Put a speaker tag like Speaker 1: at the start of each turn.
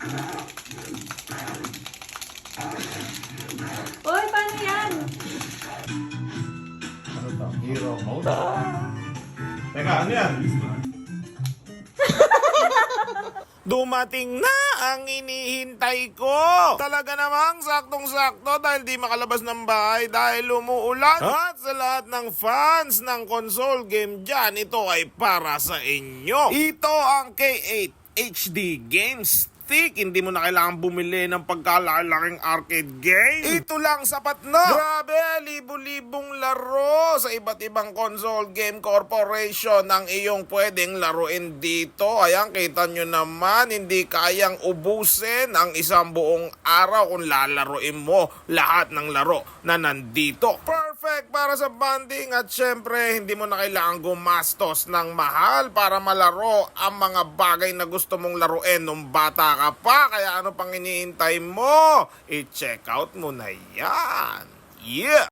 Speaker 1: Uy, paano yan?
Speaker 2: Ano to? Hero mode? Teka, ano yan?
Speaker 3: Dumating na ang inihintay ko. Talaga namang saktong-sakto dahil di makalabas ng bahay dahil umuulan. At sa lahat ng fans ng console game dyan, ito ay para sa inyo. Ito ang K8 HD Game Stick. Hindi mo na kailangan bumili ng pagkalalaking arcade game. Ito lang sapat na. Grabe, libu-libong laro sa iba't ibang console game corporation ang iyong pwedeng laruin dito. Ayan, kita nyo naman, hindi kayang ubusin ang isang buong araw kung lalaruin mo lahat ng laro na nandito. Perfect para sa bonding at syempre hindi mo na kailangan gumastos ng mahal para malaro ang mga bagay na gusto mong laruin nung bata ka pa. Kaya ano pang iniintay mo? I-check out mo na yan. Yeah!